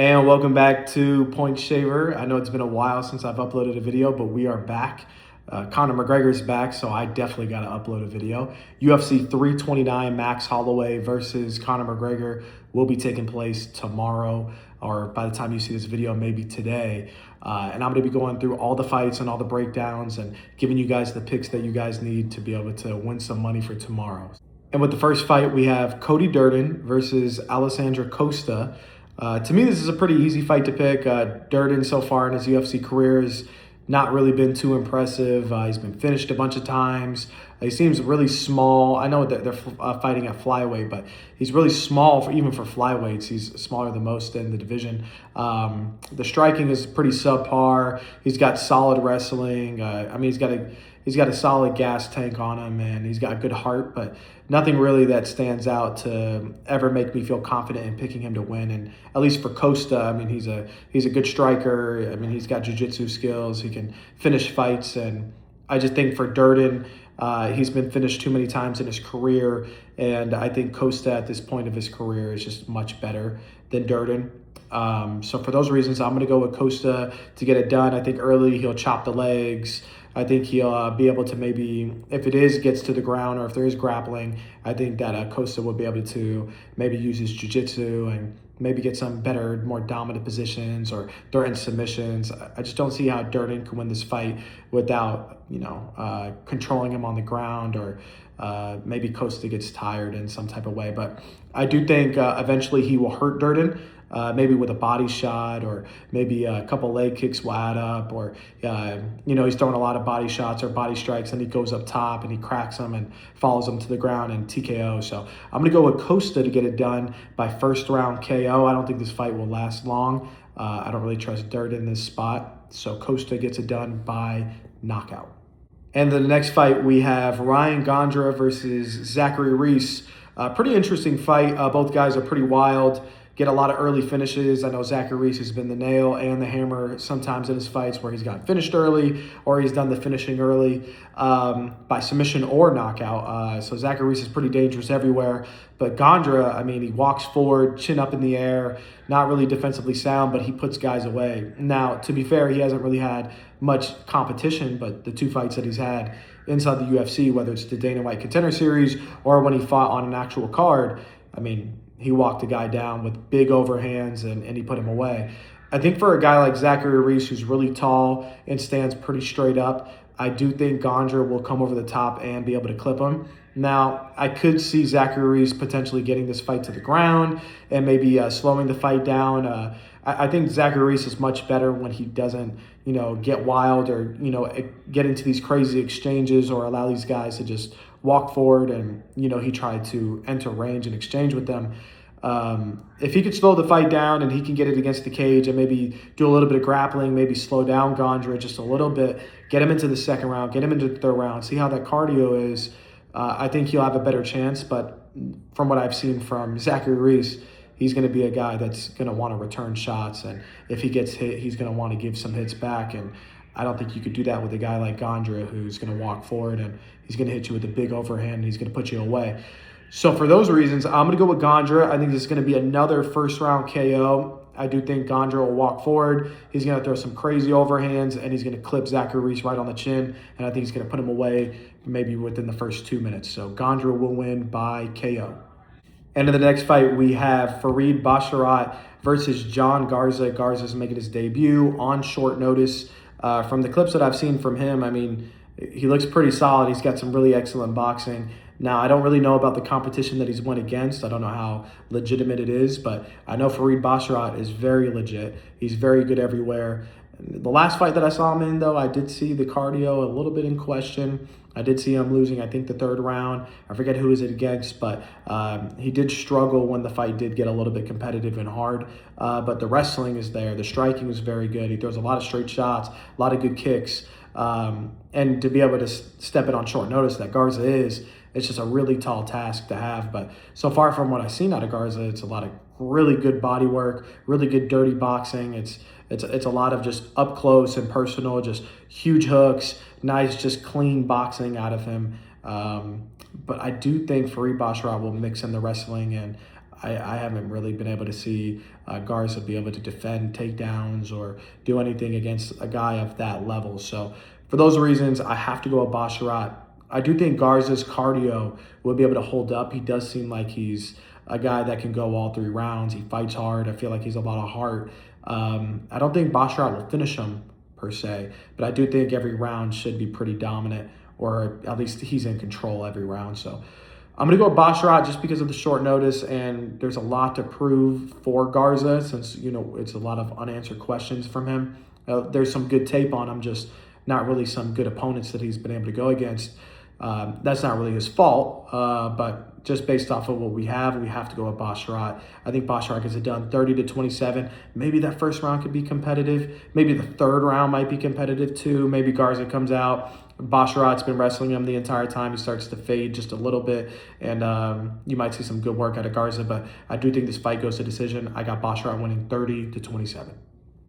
And welcome back to Point Shaver. I know it's been a while since I've uploaded a video, but we are back. Conor McGregor's back, so I definitely got to upload a video. UFC 329 Max Holloway versus Conor McGregor will be taking place tomorrow, or by the time you see this video, maybe today. And I'm going to be going through all the fights and all the breakdowns and giving you guys the picks that you guys need to be able to win some money for tomorrow. And with the first fight, we have Cody Durden versus Alessandro Costa. To me, this is a pretty easy fight to pick. Durden so far in his UFC career has not really been too impressive. He's been finished a bunch of times. He seems really small. I know that they're fighting at flyweight, but he's really small even for flyweights. He's smaller than most in the division. The striking is pretty subpar. He's got solid wrestling. He's got a solid gas tank on him, and he's got a good heart, but nothing really that stands out to ever make me feel confident in picking him to win. And at least for Costa, he's a good striker. He's got jiu-jitsu skills. He can finish fights, and I just think for Durden, he's been finished too many times in his career, and I think Costa at this point of his career is just much better than Durden. So for those reasons, I'm going to go with Costa to get it done. I think early he'll chop the legs. I think he'll be able to maybe, if it gets to the ground or if there is grappling, I think that Costa will be able to maybe use his jiu-jitsu and maybe get some better, more dominant positions or threaten submissions. I just don't see how Durden can win this fight without, controlling him on the ground, or maybe Costa gets tired in some type of way. But I do think eventually he will hurt Durden. Maybe with a body shot, or maybe a couple leg kicks will add up, or he's throwing a lot of body shots or body strikes, and he goes up top and he cracks them and follows them to the ground and TKO. So I'm going to go with Costa to get it done by first round KO. I don't think this fight will last long. I don't really trust Durden in this spot, so Costa gets it done by knockout. And the next fight, we have Ryan Gondra versus Zachary Reese. Pretty interesting fight. Both guys are pretty wild. Get a lot of early finishes. I know Zachary Reese has been the nail and the hammer sometimes in his fights, where he's got finished early or he's done the finishing early by submission or knockout. So Zachary Reese is pretty dangerous everywhere. But Gondra, he walks forward, chin up in the air, not really defensively sound, but he puts guys away. Now, to be fair, he hasn't really had much competition, but the two fights that he's had inside the UFC, whether it's the Dana White Contender Series or when he fought on an actual card, he walked a guy down with big overhands and he put him away. I think for a guy like Zachary Reese, who's really tall and stands pretty straight up, I do think Gondra will come over the top and be able to clip him. Now, I could see Zachary Reese potentially getting this fight to the ground and maybe slowing the fight down. I think Zachary Reese is much better when he doesn't, get wild or, get into these crazy exchanges or allow these guys to just walk forward and, he tried to enter range and exchange with them. If he could slow the fight down and he can get it against the cage and maybe do a little bit of grappling, maybe slow down Gondra just a little bit, get him into the second round, get him into the third round, see how that cardio is, I think he'll have a better chance. But from what I've seen from Zachary Reese, he's going to be a guy that's going to want to return shots. And if he gets hit, he's going to want to give some hits back. And I don't think you could do that with a guy like Gondra, who's going to walk forward and he's going to hit you with a big overhand and he's going to put you away. So for those reasons, I'm going to go with Gondra. I think this is going to be another first-round KO. I do think Gondra will walk forward. He's going to throw some crazy overhands, and he's going to clip Zachary Reese right on the chin, and I think he's going to put him away maybe within the first 2 minutes. So Gondra will win by KO. And in the next fight, we have Farid Basharat versus John Garza. Garza's making his debut on short notice. From the clips that I've seen from him, he looks pretty solid. He's got some really excellent boxing. Now, I don't really know about the competition that he's went against. I don't know how legitimate it is, but I know Farid Basharat is very legit. He's very good everywhere. The last fight that I saw him in, though, I did see the cardio a little bit in question. I did see him losing, I think, the third round. I forget who was it against, but he did struggle when the fight did get a little bit competitive and hard. But the wrestling is there. The striking is very good. He throws a lot of straight shots, a lot of good kicks. And to be able to step it on short notice that Garza is, it's just a really tall task to have. But so far from what I've seen out of Garza, it's a lot of really good body work, really good dirty boxing. It's a lot of just up close and personal, just huge hooks, nice, just clean boxing out of him. But I do think Farid Basharat will mix in the wrestling, and I haven't really been able to see Garza be able to defend takedowns or do anything against a guy of that level. So for those reasons, I have to go with Basharat. I do think Garza's cardio will be able to hold up. He does seem like he's a guy that can go all 3 rounds. He fights hard. I feel like he's a lot of heart. I don't think Basharat will finish him per se, but I do think every round should be pretty dominant, or at least he's in control every round. So I'm going to go with Basharat just because of the short notice, and there's a lot to prove for Garza since, it's a lot of unanswered questions from him. There's some good tape on him, just not really some good opponents that he's been able to go against. That's not really his fault, but just based off of what we have to go with Basharat. I think Basharat gets it done 30-27. Maybe that first round could be competitive. Maybe the third round might be competitive too. Maybe Garza comes out. Basharat's been wrestling him the entire time. He starts to fade just a little bit, and you might see some good work out of Garza, but I do think this fight goes to decision. I got Basharat winning 30-27.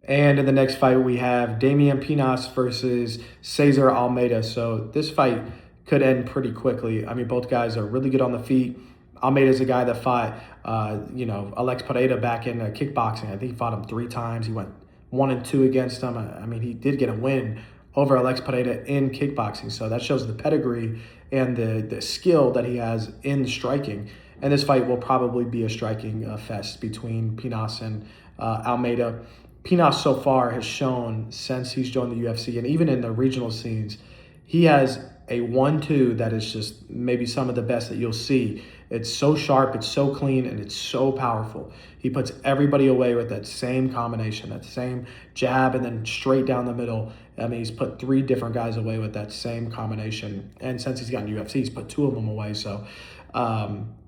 And in the next fight, we have Damian Pinas versus Cesar Almeida. So this fight could end pretty quickly. I mean, both guys are really good on the feet. Almeida's a guy that fought, Alex Pereira back in kickboxing. I think he fought him 3 times. He went 1-2 against him. I mean, he did get a win over Alex Pereira in kickboxing. So that shows the pedigree and the skill that he has in striking. And this fight will probably be a striking fest between Pinas and Almeida. Pinas so far has shown since he's joined the UFC, and even in the regional scenes, he has a 1-2 that is just maybe some of the best that you'll see. It's so sharp, it's so clean, and it's so powerful. He puts everybody away with that same combination, that same jab, and then straight down the middle. I mean, he's put 3 different guys away with that same combination. And since he's gotten UFC, he's put 2 of them away. So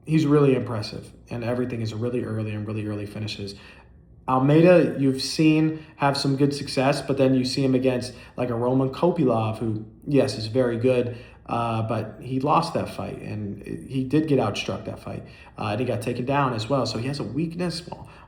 he's really impressive, and everything is really early finishes. Almeida, you've seen have some good success, but then you see him against like a Roman Kopylov, who, yes, is very good, but he lost that fight, and he did get outstruck that fight, and he got taken down as well. So he has a weakness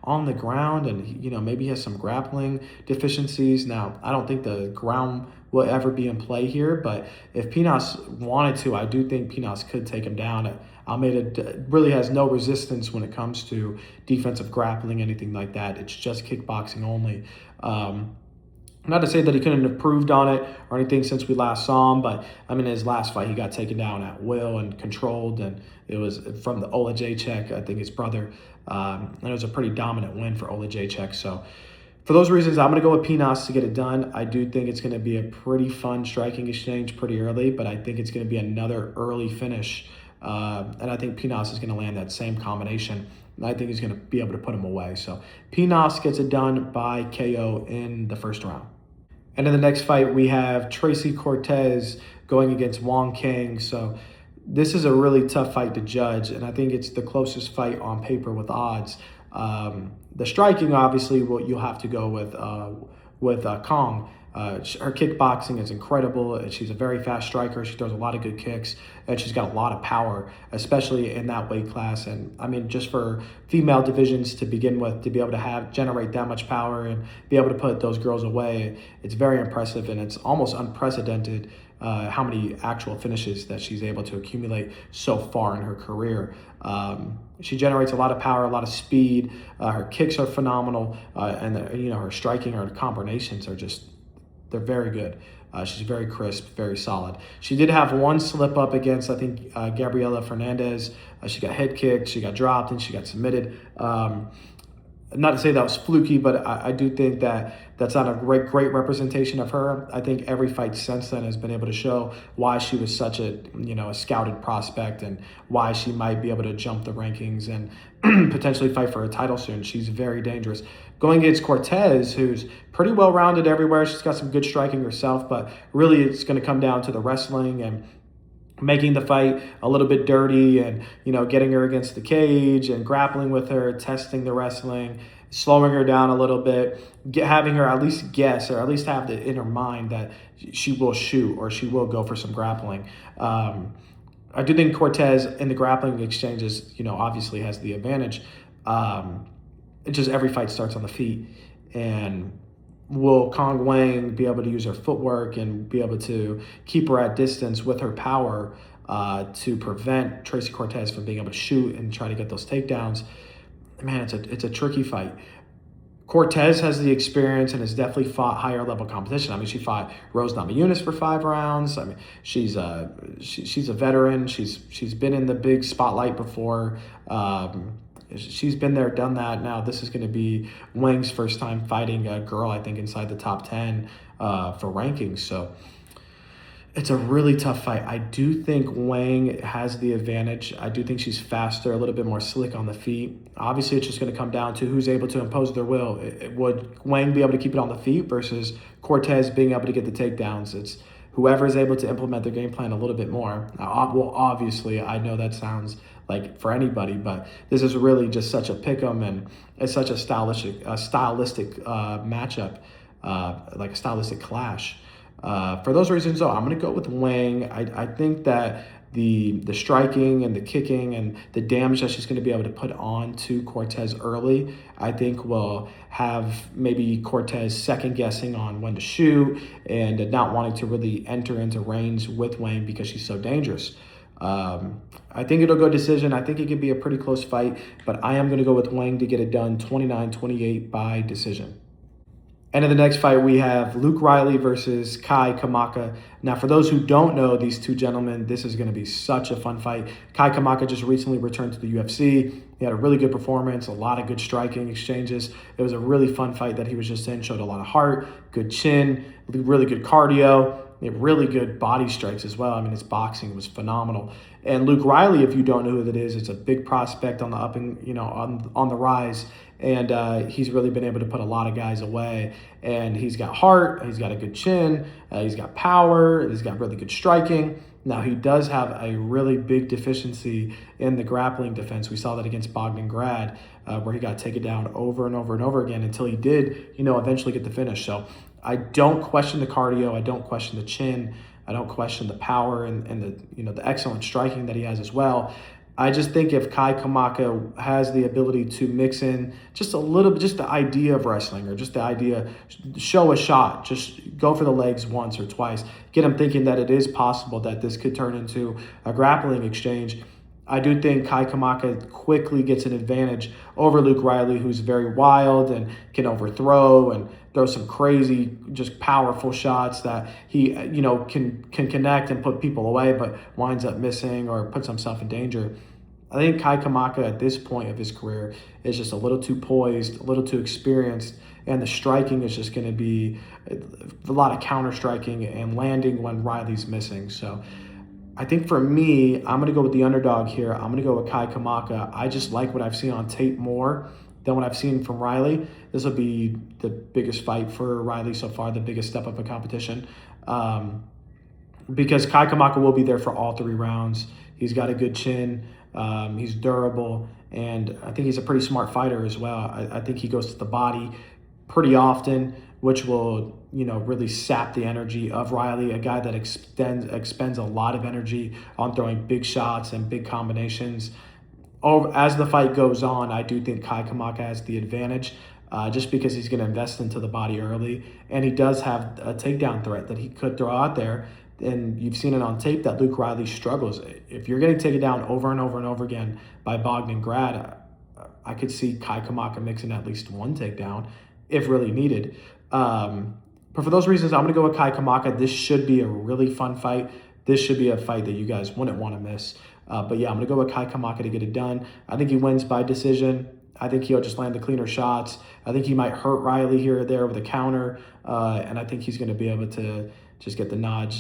on the ground, and maybe he has some grappling deficiencies. Now, I don't think the ground will ever be in play here, but if Pinas wanted to, I do think Pinas could take him down. Almeida really has no resistance when it comes to defensive grappling, anything like that. It's just kickboxing only. Not to say that he couldn't have improved on it or anything since we last saw him, but I mean, his last fight, he got taken down at will and controlled, and it was from the Olajaychuk, I think his brother, and it was a pretty dominant win for Olajaychuk. So for those reasons, I'm going to go with Pinas to get it done. I do think it's going to be a pretty fun striking exchange pretty early, but I think it's going to be another early finish. And I think Pinas is going to land that same combination. And I think he's going to be able to put him away. So Pinas gets it done by KO in the first round. And in the next fight, we have Tracy Cortez going against Wong King. So this is a really tough fight to judge, and I think it's the closest fight on paper with odds. The striking, obviously, you'll have to go with Kong. Her kickboxing is incredible. She's a very fast striker. She throws a lot of good kicks, and she's got a lot of power, especially in that weight class. And I mean, just for female divisions to begin with, to be able to generate that much power and be able to put those girls away, it's very impressive, and it's almost unprecedented how many actual finishes that she's able to accumulate so far in her career. She generates a lot of power, a lot of speed. Her kicks are phenomenal, and her striking, her combinations are they're very good. She's very crisp, very solid. She did have one slip up against, I think, Gabriela Fernandez. She got head kicked, she got dropped, and she got submitted. Not to say that was fluky, but I do think that's not a great representation of her. I think every fight since then has been able to show why she was such a scouted prospect, and why she might be able to jump the rankings and potentially fight for a title soon. She's very dangerous. Going against Cortez, who's pretty well-rounded everywhere. She's got some good striking herself, but really it's going to come down to the wrestling and making the fight a little bit dirty, and getting her against the cage and grappling with her, testing the wrestling, slowing her down a little bit, having her at least guess, or at least have it in her mind that she will shoot or she will go for some grappling. I do think Cortez in the grappling exchanges, obviously has the advantage. It just every fight starts on the feet, and will Kong Wang be able to use her footwork and be able to keep her at distance with her power to prevent Tracy Cortez from being able to shoot and try to get those takedowns? man, it's a tricky fight. Cortez has the experience and has definitely fought higher level competition. I mean, she fought Rose Namajunas for 5 rounds. I mean, she's a veteran. She's been in the big spotlight before. She's been there, done that. Now this is going to be Wang's first time fighting a girl, I think, inside the top 10 for rankings. So it's a really tough fight. I do think Wang has the advantage. I do think she's faster, a little bit more slick on the feet. Obviously, it's just going to come down to who's able to impose their will. Would Wang be able to keep it on the feet versus Cortez being able to get the takedowns? It's whoever is able to implement their game plan a little bit more. Now, well, obviously, I know that sounds like for anybody, but this is really just such a pick'em, and it's such a stylistic matchup, like a stylistic clash. For those reasons, though, I'm going to go with Wang. I think that the striking and the kicking and the damage that she's going to be able to put on to Cortez early, I think will have maybe Cortez second guessing on when to shoot and not wanting to really enter into range with Wang because she's so dangerous. I think it'll go decision. I think it could be a pretty close fight, but I am going to go with Wang to get it done 29-28 by decision. And in the next fight, we have Luke Riley versus Kai Kamaka. Now, for those who don't know these two gentlemen, this is going to be such a fun fight. Kai Kamaka just recently returned to the UFC. He had a really good performance, a lot of good striking exchanges. It was a really fun fight that he was just in, showed a lot of heart, good chin, really good cardio. He had really good body strikes as well. I mean, his boxing was phenomenal. And Luke Riley, if you don't know who that is, it's a big prospect on the up and on the rise. And he's really been able to put a lot of guys away. And he's got heart, he's got a good chin, he's got power, he's got really good striking. Now, he does have a really big deficiency in the grappling defense. We saw that against Bogdan, where he got taken down over and over and over again until he did, eventually get the finish. So I don't question the cardio. I don't question the chin. I don't question the power and the excellent striking that he has as well. I just think if Kai Kamaka has the ability to mix in just a little bit, just the idea of wrestling, or just the idea, show a shot, just go for the legs once or twice, get him thinking that it is possible that this could turn into a grappling exchange. I do think Kai Kamaka quickly gets an advantage over Luke Riley, who's very wild and can overthrow and throw some crazy, just powerful shots that he, can connect and put people away, but winds up missing or puts himself in danger. I think Kai Kamaka at this point of his career is just a little too poised, a little too experienced, and the striking is just going to be a lot of counter striking and landing when Riley's missing. So I think for me, I'm going to go with the underdog here. I'm going to go with Kai Kamaka. I just like what I've seen on tape more than what I've seen from Riley. This will be the biggest fight for Riley so far, the biggest step up in competition. Because Kai Kamaka will be there for all 3 rounds. He's got a good chin. He's durable. And I think he's a pretty smart fighter as well. I think he goes to the body pretty often, which will, really sap the energy of Riley, a guy that expends a lot of energy on throwing big shots and big combinations. As the fight goes on, I do think Kai Kamaka has the advantage just because he's going to invest into the body early. And he does have a takedown threat that he could throw out there. And you've seen it on tape that Luke Riley struggles. If you're getting taken down over and over and over again by Bogdan, I could see Kai Kamaka mixing at least one takedown if really needed. But for those reasons, I'm going to go with Kai Kamaka. This should be a really fun fight. This should be a fight that you guys wouldn't want to miss. But yeah, I'm going to go with Kai Kamaka to get it done. I think he wins by decision. I think he'll just land the cleaner shots. I think he might hurt Riley here or there with a counter. And I think he's going to be able to just get the nod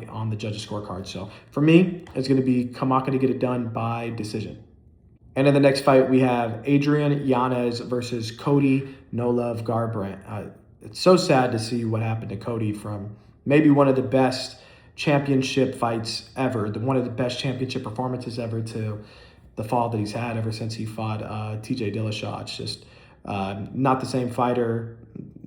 on the judges' scorecard. So for me, it's going to be Kamaka to get it done by decision. And in the next fight, we have Adrian Yanez versus Cody No Love Garbrandt. It's so sad to see what happened to Cody from maybe one of the best championship fights ever, one of the best championship performances ever, to the fall that he's had ever since he fought TJ Dillashaw. It's just not the same fighter,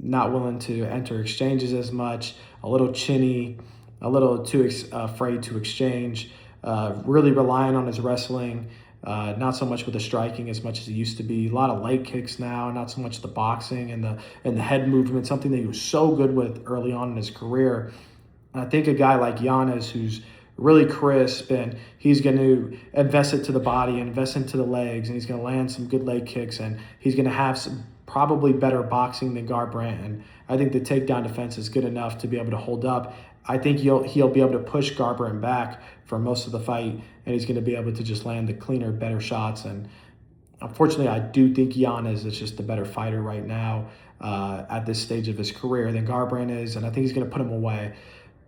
not willing to enter exchanges as much, a little chinny, a little too afraid to exchange, really relying on his wrestling. Not so much with the striking as much as he used to be. A lot of leg kicks now, not so much the boxing and the head movement, something that he was so good with early on in his career. And I think a guy like Yanez, who's really crisp, and he's going to invest it to the body, invest into the legs, and he's going to land some good leg kicks, and he's going to have some probably better boxing than Garbrandt. And I think the takedown defense is good enough to be able to hold up. I think he'll be able to push Garbrandt back for most of the fight, and he's going to be able to just land the cleaner, better shots. And unfortunately, I do think Giannis is just the better fighter right now at this stage of his career than Garbrandt is, and I think he's going to put him away.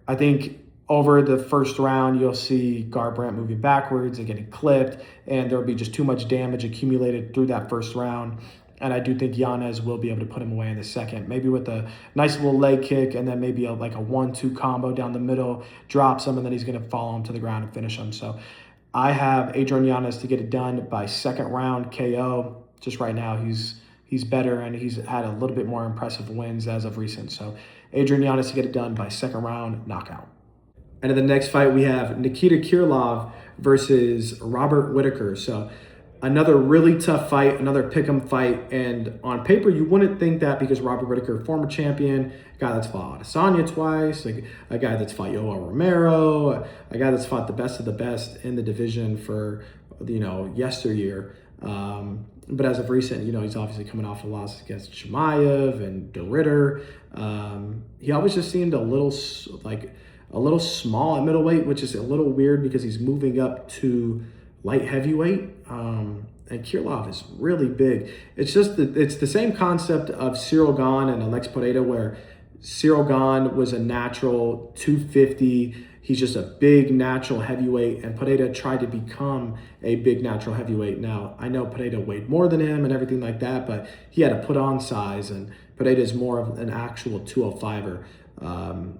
I think over the first round, you'll see Garbrandt moving backwards and getting clipped, and there'll be just too much damage accumulated through that first round. And I do think Yanez will be able to put him away in the second, maybe with a nice little leg kick, and then maybe like a 1-2 combo down the middle, drops him, and then he's going to follow him to the ground and finish him. So I have Adrian Yanez to get it done by second round KO. Just right now, he's better, and he's had a little bit more impressive wins as of recent. So Adrian Yanez to get it done by second round knockout. And in the next fight, we have Nikita Krylov versus Robert Whittaker. So another really tough fight, another pick'em fight. And on paper, you wouldn't think that because Robert Whittaker, former champion, a guy that's fought Adesanya twice, a guy that's fought Yoel Romero, a guy that's fought the best of the best in the division for, yesteryear. But as of recent, he's obviously coming off a loss against Chimaev and De Ritter. He always just seemed a little small at middleweight, which is a little weird because he's moving up to light heavyweight. And Krylov is really big. It's the same concept of Cyril Gane and Alex Pereira, where Cyril Gane was a natural 250. He's just a big natural heavyweight, and Pereira tried to become a big natural heavyweight. Now, I know Pereira weighed more than him and everything like that, but he had to put on size, and Pereira is more of an actual 205er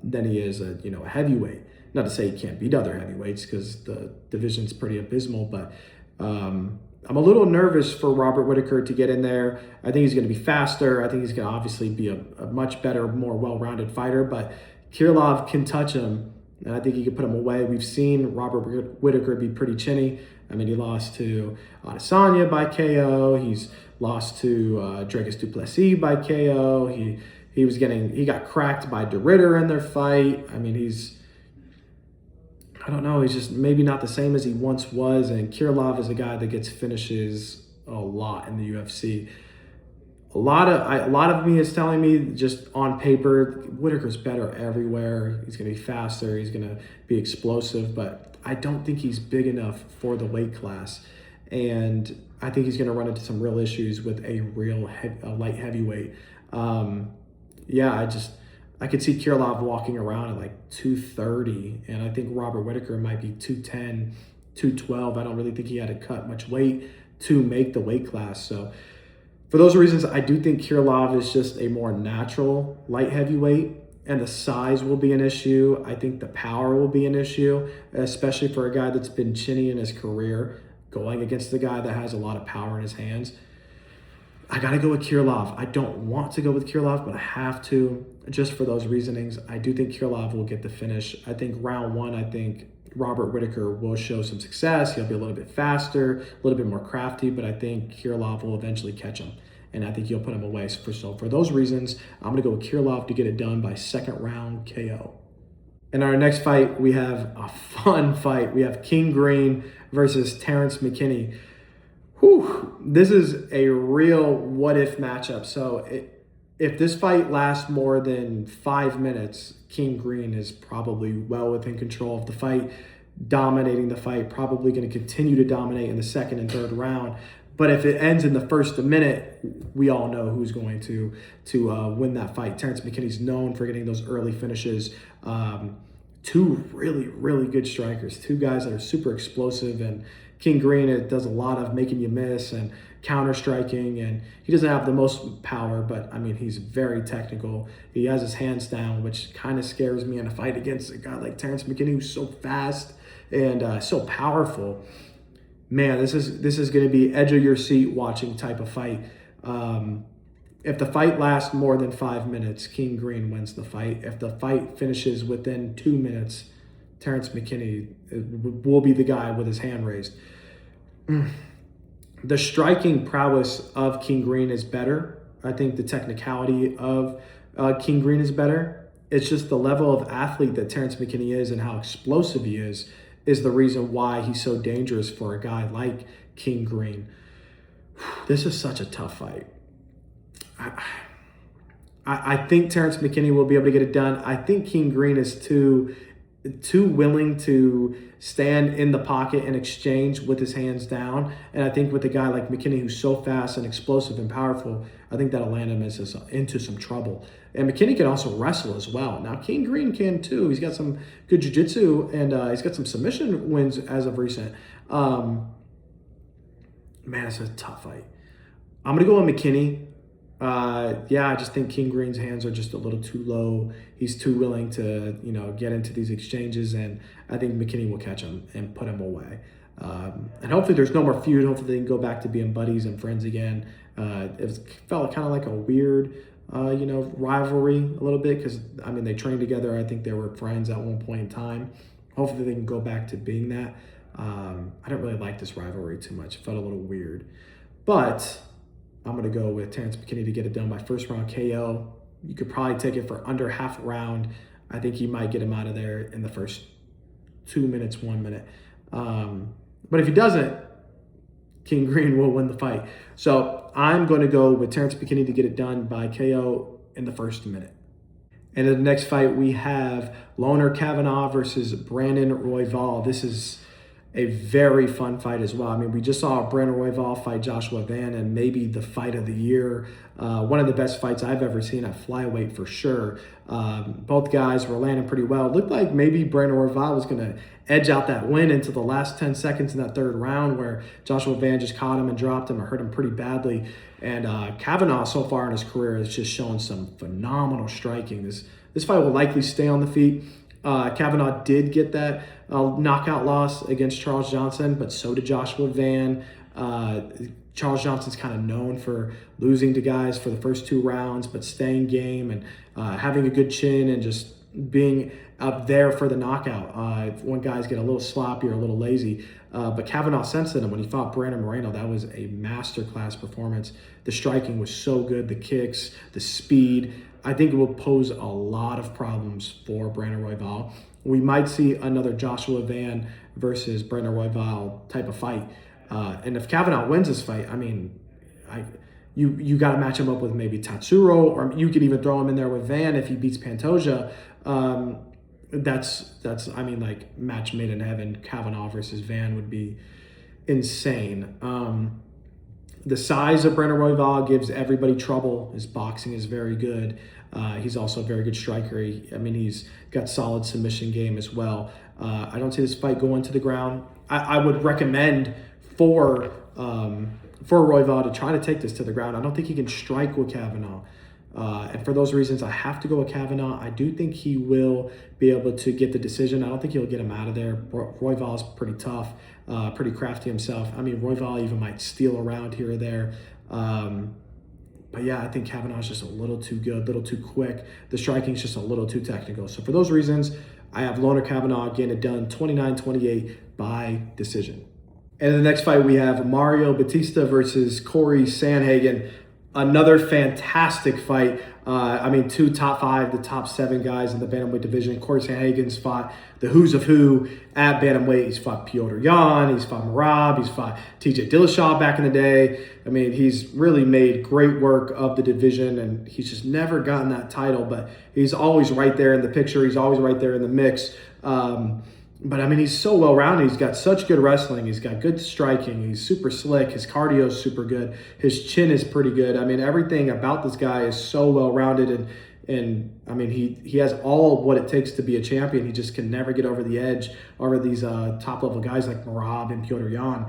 than he is a heavyweight. Not to say he can't beat other heavyweights because the division's pretty abysmal, but I'm a little nervous for Robert Whittaker to get in there. I think he's going to be faster. I think he's going to obviously be a much better, more well-rounded fighter, but Krylov can touch him, and I think he can put him away. We've seen Robert Whittaker be pretty chinny. I mean, he lost to Adesanya by KO. He's lost to Dricus du Plessis by KO. He got cracked by De Ritter in their fight. I mean, he's just maybe not the same as he once was. And Krylov is a guy that gets finishes a lot in the UFC. A lot of me is telling me just on paper, Whittaker's better everywhere. He's going to be faster. He's going to be explosive, but I don't think he's big enough for the weight class. And I think he's going to run into some real issues with a light heavyweight. I could see Krylov walking around at like 230, and I think Robert Whittaker might be 210, 212. I don't really think he had to cut much weight to make the weight class. So for those reasons, I do think Krylov is just a more natural light heavyweight, and the size will be an issue. I think the power will be an issue, especially for a guy that's been chinny in his career, going against the guy that has a lot of power in his hands. I got to go with Krylov. I don't want to go with Krylov, but I have to, just for those reasonings. I do think Krylov will get the finish. I think round one, Robert Whittaker will show some success. He'll be a little bit faster, a little bit more crafty, but I think Krylov will eventually catch him, and I think he'll put him away. So for those reasons, I'm going to go with Krylov to get it done by second round KO. In our next fight, we have a fun fight. We have King Green versus Terrence McKinney. This is a real what-if matchup. So if this fight lasts more than 5 minutes, King Green is probably well within control of the fight, dominating the fight, probably going to continue to dominate in the second and third round. But if it ends in the first minute, we all know who's going to win that fight. Terrence McKinney's known for getting those early finishes. Two really, really good strikers, two guys that are super explosive, and King Green does a lot of making you miss and counter striking, and he doesn't have the most power, but I mean, he's very technical. He has his hands down, which kind of scares me in a fight against a guy like Terrence McKinney, who's so fast and so powerful. Man, this is going to be edge of your seat watching type of fight. If the fight lasts more than 5 minutes, King Green wins the fight. If the fight finishes within 2 minutes, Terrence McKinney will be the guy with his hand raised. The striking prowess of King Green is better. I think the technicality of King Green is better. It's just the level of athlete that Terrence McKinney is and how explosive he is the reason why he's so dangerous for a guy like King Green. This is such a tough fight. I think Terrence McKinney will be able to get it done. I think King Green is too willing to stand in the pocket and exchange with his hands down. And I think with a guy like McKinney, who's so fast and explosive and powerful, I think that'll land him into some trouble. And McKinney can also wrestle as well. Now, King Green can too. He's got some good jiu-jitsu, and he's got some submission wins as of recent. Man, it's a tough fight. I'm going to go with McKinney. I just think King Green's hands are just a little too low. He's too willing to, get into these exchanges, and I think McKinney will catch him and put him away. And hopefully there's no more feud. Hopefully they can go back to being buddies and friends again. It felt kind of like a weird, rivalry a little bit because, they trained together. I think they were friends at one point in time. Hopefully they can go back to being that. I don't really like this rivalry too much. It felt a little weird. But I'm going to go with Terrence McKinney to get it done by first round KO. You could probably take it for under half a round. I think he might get him out of there in the first 2 minutes, 1 minute. But if he doesn't, King Green will win the fight. So I'm going to go with Terrence McKinney to get it done by KO in the first minute. And in the next fight, we have Loner Kavanagh versus Brandon Royval. This is a very fun fight as well. We just saw Brandon Royval fight Joshua Van, and maybe the fight of the year. One of the best fights I've ever seen at flyweight for sure. Both guys were landing pretty well. It looked like maybe Brandon Royval was going to edge out that win into the last 10 seconds in that third round where Joshua Van just caught him and dropped him or hurt him pretty badly. And Kavanagh so far in his career has just shown some phenomenal striking. This fight will likely stay on the feet. Kavanagh did get that knockout loss against Charles Johnson, but so did Joshua Van. Charles Johnson's kind of known for losing to guys for the first 2 rounds, but staying game and having a good chin and just being up there for the knockout. If one guy's get a little sloppy or a little lazy. But Kavanagh censored him when he fought Brandon Moreno. That was a masterclass performance. The striking was so good, the kicks, the speed. I think it will pose a lot of problems for Brandon Royval. We might see another Joshua Van versus Brandon Royval type of fight. And if Kavanagh wins this fight, you got to match him up with maybe Tatsuro, or you could even throw him in there with Van if he beats Pantoja. That's match made in heaven. Kavanagh versus Van would be insane. The size of Brandon Royval gives everybody trouble. His boxing is very good. He's also a very good striker. He's got solid submission game as well. I don't see this fight going to the ground. I would recommend for Royval to try to take this to the ground. I don't think he can strike with Kavanagh. And for those reasons, I have to go with Kavanagh. I do think he will be able to get the decision. I don't think he'll get him out of there. Royval is pretty tough, pretty crafty himself. Royval even might steal around here or there. But yeah, I think Kavanagh's just a little too good, a little too quick. The striking's just a little too technical. So for those reasons, I have Loner Kavanagh getting it done 29-28 by decision. And in the next fight, we have Mario Batista versus Corey Sandhagen. Another fantastic fight. 2 top 5, the top 7 guys in the bantamweight division. Corey Sandhagen's fought the who's of who at bantamweight. He's fought Piotr Jan, he's fought Merab, he's fought TJ Dillashaw back in the day. He's really made great work of the division, and he's just never gotten that title, but he's always right there in the picture. He's always right there in the mix. But he's so well-rounded. He's got such good wrestling. He's got good striking. He's super slick. His cardio is super good. His chin is pretty good. Everything about this guy is so well-rounded, and he has all what it takes to be a champion. He just can never get over the edge over these top-level guys like Merab and Piotr Jan.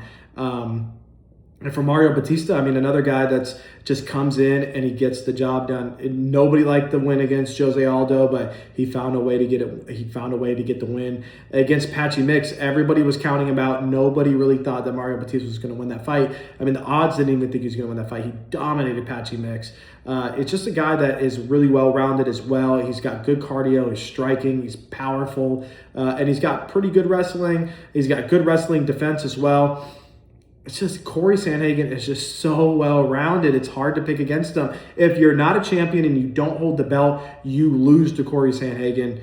And for Mario Batista, another guy that's just comes in and he gets the job done. Nobody liked the win against Jose Aldo, but he found a way to get it. He found a way to get the win against Patchy Mix. Everybody was counting him out. Nobody really thought that Mario Batista was going to win that fight. The odds didn't even think he was going to win that fight. He dominated Patchy Mix. It's just a guy that is really well-rounded as well. He's got good cardio. He's striking. He's powerful, and he's got pretty good wrestling. He's got good wrestling defense as well. it's just Corey Sandhagen is just so well-rounded. It's hard to pick against him. If you're not a champion and you don't hold the belt, you lose to Corey Sandhagen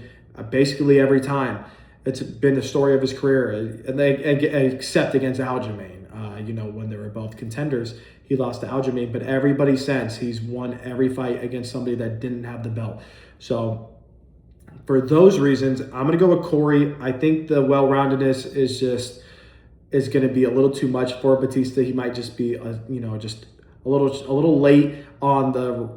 basically every time. It's been the story of his career, and except against Aljamain. When they were both contenders, he lost to Aljamain, but everybody since, he's won every fight against somebody that didn't have the belt. So for those reasons, I'm going to go with Corey. I think the well-roundedness is going to be a little too much for Batista. He might just be, just a little late on the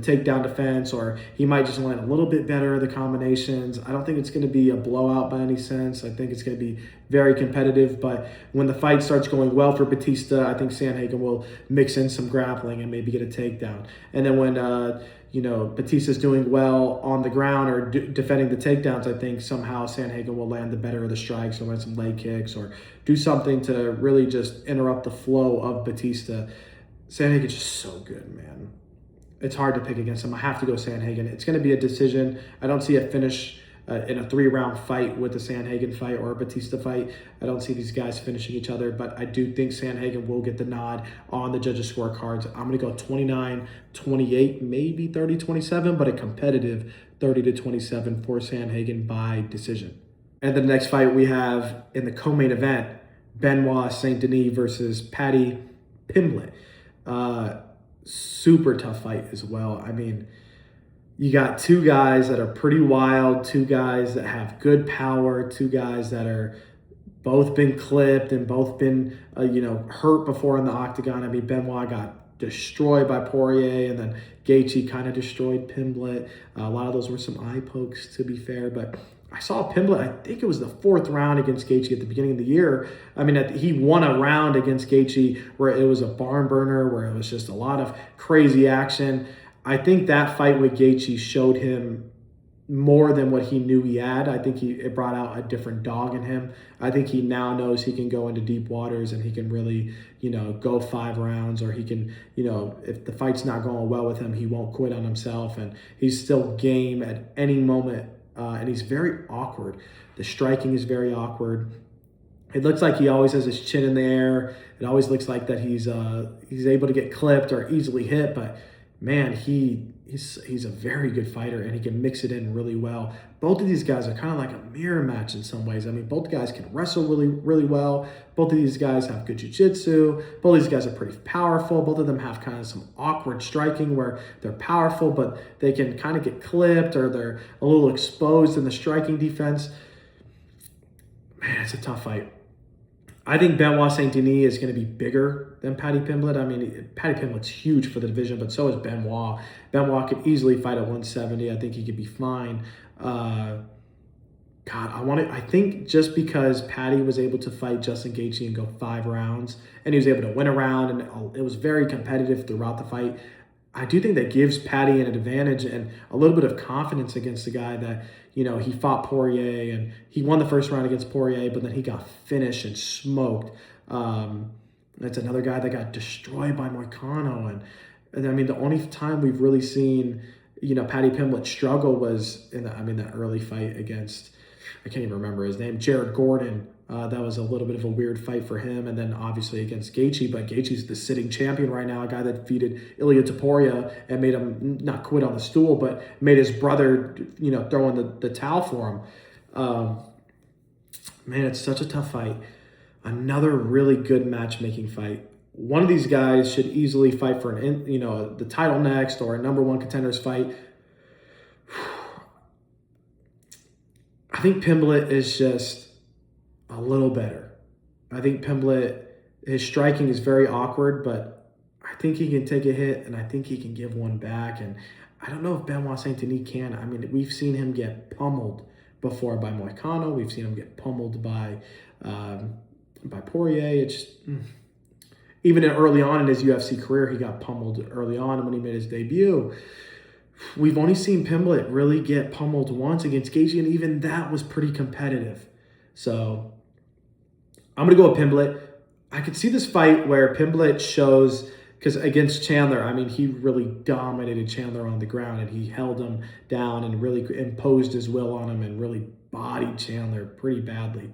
takedown defense, or he might just land a little bit better the combinations. I don't think it's going to be a blowout by any sense. I think it's going to be very competitive, but when the fight starts going well for Batista, I think Sandhagen will mix in some grappling and maybe get a takedown. And then when Batista's doing well on the ground or defending the takedowns, I think somehow Sandhagen will land the better of the strikes or land some leg kicks or do something to really just interrupt the flow of Batista. Sandhagen's just so good, man. It's hard to pick against him. I have to go Sandhagen. It's going to be a decision. I don't see a finish in a 3-round fight with a Sandhagen fight or a Batista fight. I don't see these guys finishing each other, but I do think Sandhagen will get the nod on the judges' scorecards. I'm going to go 29-28, maybe 30-27, but a competitive 30-27 for Sandhagen by decision. And the next fight we have in the co-main event, Benoit Saint-Denis versus Paddy Pimblett. Super tough fight as well. I mean, you got two guys that are pretty wild, two guys that have good power, two guys that are both been clipped and both been, hurt before in the octagon. I mean, Benoit got destroyed by Poirier, and then Gaethje kind of destroyed Pimblett. A lot of those were some eye pokes, to be fair, but I saw Pimblett, I think it was the 4th round against Gaethje at the beginning of the year. I mean, he won a round against Gaethje where it was a barn burner, where it was just a lot of crazy action. I think that fight with Gaethje showed him more than what he knew he had. I think it brought out a different dog in him. I think he now knows he can go into deep waters and he can really, go 5 rounds, or he can, if the fight's not going well with him, he won't quit on himself, and he's still game at any moment. And he's very awkward. The striking is very awkward. It looks like he always has his chin in the air. It always looks like that he's able to get clipped or easily hit. But man, he's a very good fighter, and he can mix it in really well. Both of these guys are kind of like a mirror match in some ways. I mean, both guys can wrestle really, really well. Both of these guys have good jiu-jitsu. Both of these guys are pretty powerful. Both of them have kind of some awkward striking where they're powerful, but they can kind of get clipped, or they're a little exposed in the striking defense. Man, it's a tough fight. I think Benoit Saint-Denis is going to be bigger than Paddy Pimblett. I mean, Paddy Pimblett's huge for the division, but so is Benoit. Benoit could easily fight at 170. I think he could be fine. I think just because Paddy was able to fight Justin Gaethje and go 5 rounds, and he was able to win a round, and it was very competitive throughout the fight, I do think that gives Paddy an advantage and a little bit of confidence against a guy that, he fought Poirier, and he won the first round against Poirier, but then he got finished and smoked. That's another guy that got destroyed by Moicano. And I mean, the only time we've really seen, Paddy Pimblett struggle was in that early fight against, I can't even remember his name, Jared Gordon. That was a little bit of a weird fight for him. And then obviously against Gaethje, but Gaethje's the sitting champion right now, a guy that defeated Ilia Topuria and made him not quit on the stool, but made his brother, throw in the towel for him. Man, it's such a tough fight. Another really good matchmaking fight. One of these guys should easily fight for the title next, or a #1 contenders fight. I think Pimblett is just a little better. I think Pimblett, his striking is very awkward, but I think he can take a hit, and I think he can give one back. And I don't know if Benoit Saint-Denis can. I mean, we've seen him get pummeled before by Moicano. We've seen him get pummeled by Poirier. It's just, even early on in his UFC career, he got pummeled early on when he made his debut. We've only seen Pimblett really get pummeled once against Gaethje, and even that was pretty competitive. So I'm going to go with Pimblett. I could see this fight where Pimblett shows, because against Chandler, I mean, he really dominated Chandler on the ground, and he held him down and really imposed his will on him and really bodied Chandler pretty badly.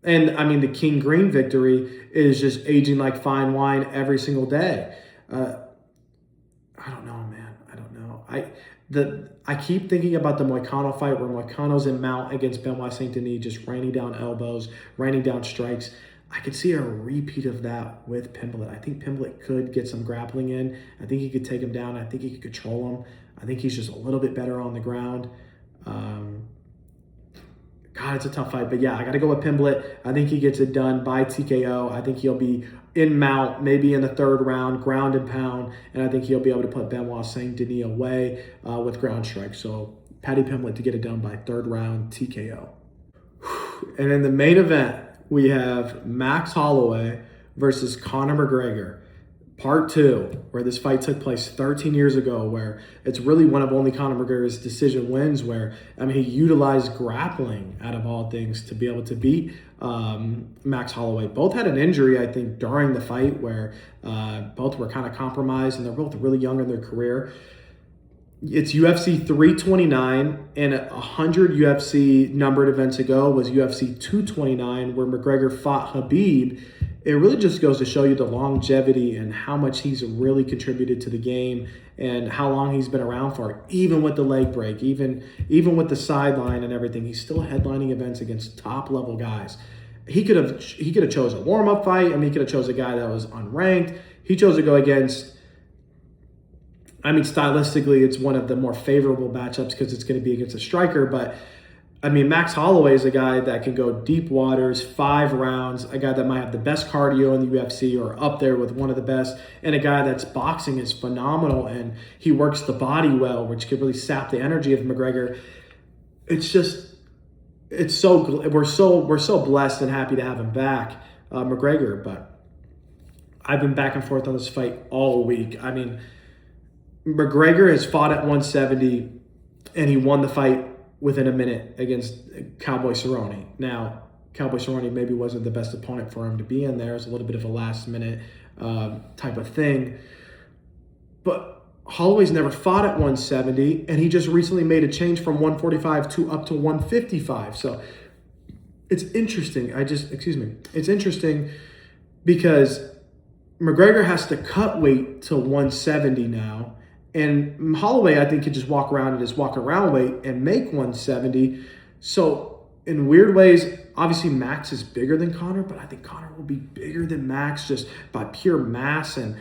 And I mean, the King Green victory is just aging like fine wine every single day. Uh, I don't know, man. I don't know. I keep thinking about the Moicano fight where Moicano's in mount against Benoit Saint Denis, just raining down elbows, raining down strikes. I could see a repeat of that with Pimblett. I think Pimblett could get some grappling in. I think he could take him down. I think he could control him. I think he's just a little bit better on the ground. God, it's a tough fight. But yeah, I got to go with Pimblett. I think he gets it done by TKO. I think he'll be in mount, maybe in the third round, ground and pound. And I think he'll be able to put Benoit Saint Denis away with ground strikes. So Paddy Pimblett to get it done by third round TKO. And in the main event, we have Max Holloway versus Conor McGregor. Part 2, where this fight took place 13 years ago, where it's really one of only Conor McGregor's decision wins, where, I mean, he utilized grappling, out of all things, to be able to beat Max Holloway. Both had an injury, I think, during the fight, where both were kind of compromised, and they're both really young in their career. It's UFC 329, and 100 UFC numbered events ago was UFC 229, where McGregor fought Khabib. It really just goes to show you the longevity and how much he's really contributed to the game and how long he's been around for, even with the leg break, even with the sideline and everything. He's still headlining events against top-level guys. He could have chose a warm-up fight. I mean, he could have chose a guy that was unranked. He chose to go against, I mean, stylistically, it's one of the more favorable matchups because it's going to be against a striker. But, I mean, Max Holloway is a guy that can go deep waters, 5 rounds, a guy that might have the best cardio in the UFC or up there with one of the best, and a guy that's boxing is phenomenal, and he works the body well, which could really sap the energy of McGregor. It's just, we're so blessed and happy to have him back, McGregor. But I've been back and forth on this fight all week. I mean, McGregor has fought at 170, and he won the fight within a minute against Cowboy Cerrone. Now, Cowboy Cerrone maybe wasn't the best opponent for him to be in there. It's a little bit of a last-minute type of thing. But Holloway's never fought at 170, and he just recently made a change from 145 to up to 155. So it's interesting. It's interesting because McGregor has to cut weight to 170 now. And Holloway, I think, could just walk around at his walk-around weight and make 170. So in weird ways, obviously Max is bigger than Conor, but I think Conor will be bigger than Max just by pure mass and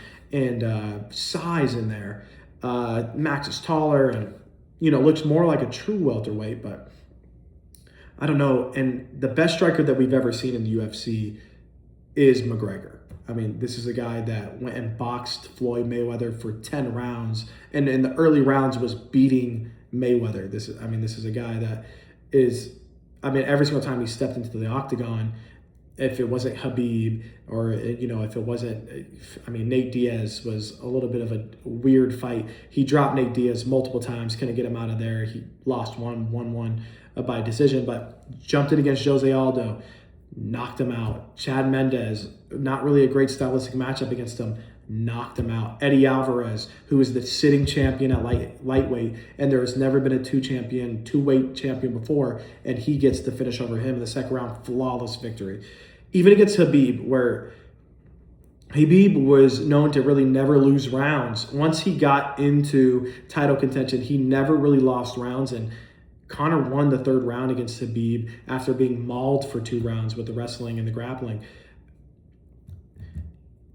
size in there. Max is taller and, looks more like a true welterweight, but I don't know. And the best striker that we've ever seen in the UFC is McGregor. I mean, this is a guy that went and boxed Floyd Mayweather for 10 rounds, and in the early rounds was beating Mayweather. This is a guy that is, every single time he stepped into the octagon, if it wasn't Khabib or, if it wasn't, Nate Diaz was a little bit of a weird fight. He dropped Nate Diaz multiple times, couldn't get him out of there. He lost won by decision, but jumped in against Jose Aldo, knocked him out. Chad Mendez, not really a great stylistic matchup against him, knocked him out. Eddie Alvarez, who is the sitting champion at lightweight, and there has never been a two-weight champion before, and he gets the finish over him in the second round, flawless victory. Even against Khabib, where Khabib was known to really never lose rounds. Once he got into title contention, he never really lost rounds, and Conor won the third round against Khabib after being mauled for 2 rounds with the wrestling and the grappling.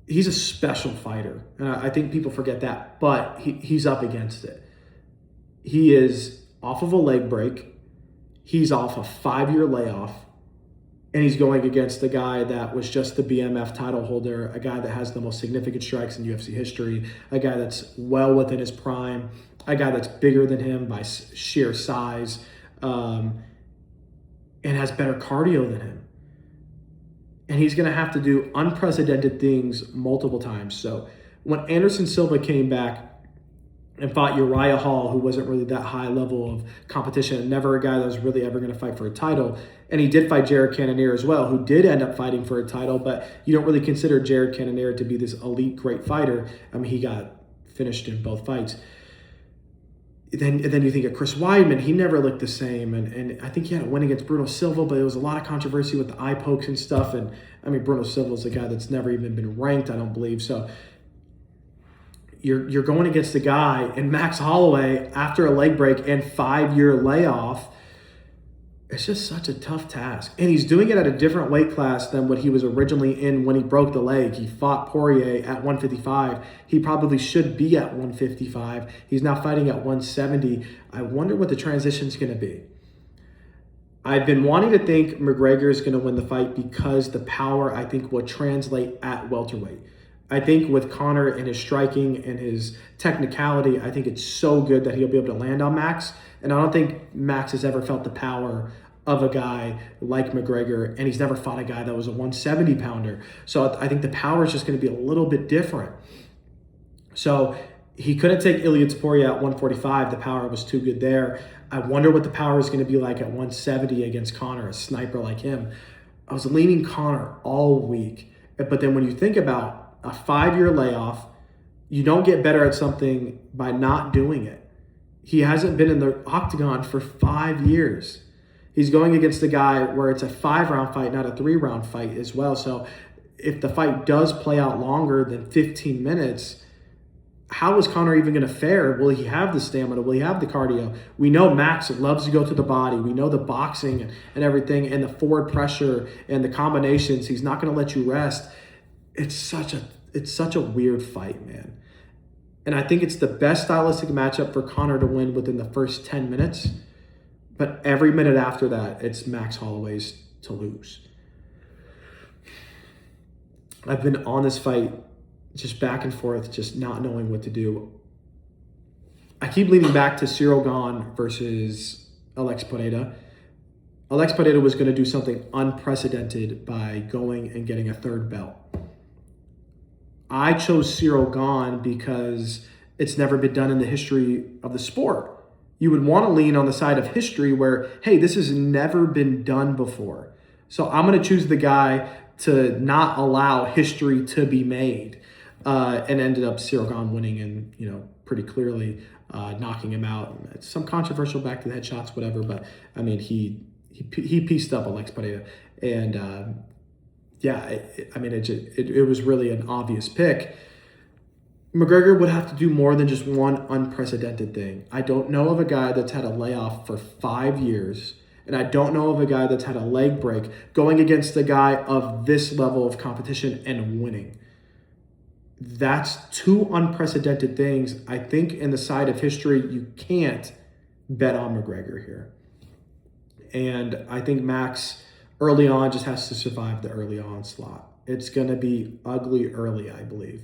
He's a special fighter, and I think people forget that, but he's up against it. He is off of a leg break. He's off a 5-year layoff, and he's going against a guy that was just the BMF title holder, a guy that has the most significant strikes in UFC history, a guy that's well within his prime, a guy that's bigger than him by sheer size, and has better cardio than him. And he's going to have to do unprecedented things multiple times. So when Anderson Silva came back and fought Uriah Hall, who wasn't really that high level of competition, and never a guy that was really ever going to fight for a title, and he did fight Jared Cannonier as well, who did end up fighting for a title, but you don't really consider Jared Cannonier to be this elite, great fighter. He got finished in both fights. Then you think of Chris Weidman, he never looked the same. And I think he had a win against Bruno Silva, but there was a lot of controversy with the eye pokes and stuff. And I mean, Bruno Silva is a guy that's never even been ranked, I don't believe. So you're going against the guy, and Max Holloway, after a leg break and 5-year layoff, it's just such a tough task. And he's doing it at a different weight class than what he was originally in when he broke the leg. He fought Poirier at 155. He probably should be at 155. He's now fighting at 170. I wonder what the transition is going to be. I've been wanting to think McGregor is going to win the fight because the power, I think, will translate at welterweight. I think with Conor and his striking and his technicality, I think it's so good that he'll be able to land on Max. And I don't think Max has ever felt the power of a guy like McGregor, and he's never fought a guy that was a 170-pounder. So I think the power is just going to be a little bit different. So he couldn't take Ilia Topuria at 145. The power was too good there. I wonder what the power is going to be like at 170 against Conor, a sniper like him. I was leaning Conor all week. But then when you think about a 5-year layoff, you don't get better at something by not doing it. He hasn't been in the octagon for 5 years. He's going against a guy where it's a 5-round fight, not a 3-round fight as well. So if the fight does play out longer than 15 minutes, how is Conor even going to fare? Will he have the stamina? Will he have the cardio? We know Max loves to go to the body. We know the boxing and everything and the forward pressure and the combinations. He's not going to let you rest. It's such a weird fight, man. And I think it's the best stylistic matchup for Conor to win within the first 10 minutes. But every minute after that, it's Max Holloway's to lose. I've been on this fight just back and forth, just not knowing what to do. I keep leaning back to Cyril Gane versus Alex Pereira. Alex Pereira was going to do something unprecedented by going and getting a 3rd belt. I chose Cyril Gane because it's never been done in the history of the sport. You would want to lean on the side of history where, hey, this has never been done before. So I'm going to choose the guy to not allow history to be made. And ended up Cyril Gane winning and, pretty clearly knocking him out. It's some controversial back to the head shots, whatever. But, I mean, he pieced up Alex Pereira. And, it was really an obvious pick. McGregor would have to do more than just one unprecedented thing. I don't know of a guy that's had a layoff for 5 years, and I don't know of a guy that's had a leg break going against a guy of this level of competition and winning. That's 2 unprecedented things. I think in the side of history, you can't bet on McGregor here. And I think Max early on just has to survive the early onslaught. It's going to be ugly early, I believe.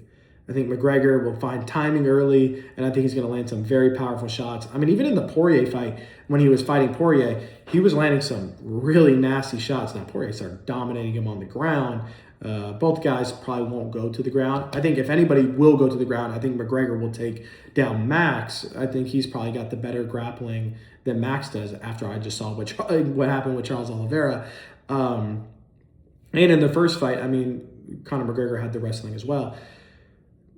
I think McGregor will find timing early, and I think he's going to land some very powerful shots. I mean, even in the Poirier fight, when he was fighting Poirier, he was landing some really nasty shots. Now, Poirier started dominating him on the ground. Both guys probably won't go to the ground. I think if anybody will go to the ground, I think McGregor will take down Max. I think he's probably got the better grappling than Max does after I just saw what happened with Charles Oliveira. And in the first fight, I mean, Conor McGregor had the wrestling as well.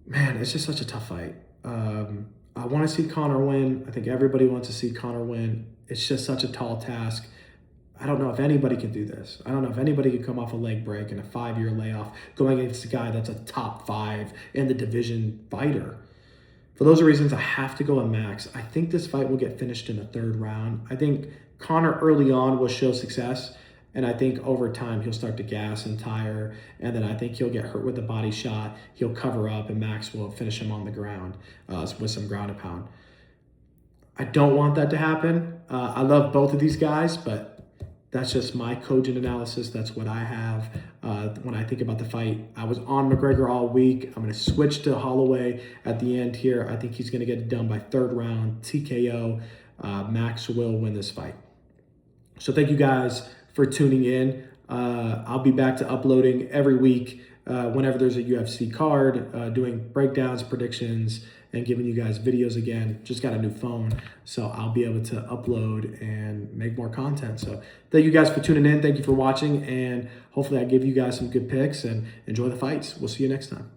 Man, it's just such a tough fight. I want to see Conor win. I think everybody wants to see Conor win. It's just such a tall task. I don't know if anybody can do this. I don't know if anybody can come off a leg break and a 5-year layoff going against a guy that's a top 5 in the division fighter. For those reasons, I have to go with Max. I think this fight will get finished in the 3rd round. I think Conor early on will show success. And I think over time, he'll start to gas and tire. And then I think he'll get hurt with a body shot. He'll cover up, and Max will finish him on the ground with some ground and pound. I don't want that to happen. I love both of these guys, but that's just my cogent analysis. That's what I have when I think about the fight. I was on McGregor all week. I'm going to switch to Holloway at the end here. I think he's going to get it done by 3rd round, TKO. Max will win this fight. So thank you guys for tuning in. I'll be back to uploading every week whenever there's a UFC card, doing breakdowns, predictions, and giving you guys videos again. Just got a new phone, so I'll be able to upload and make more content. So thank you guys for tuning in. Thank you for watching, and hopefully I give you guys some good picks and enjoy the fights. We'll see you next time.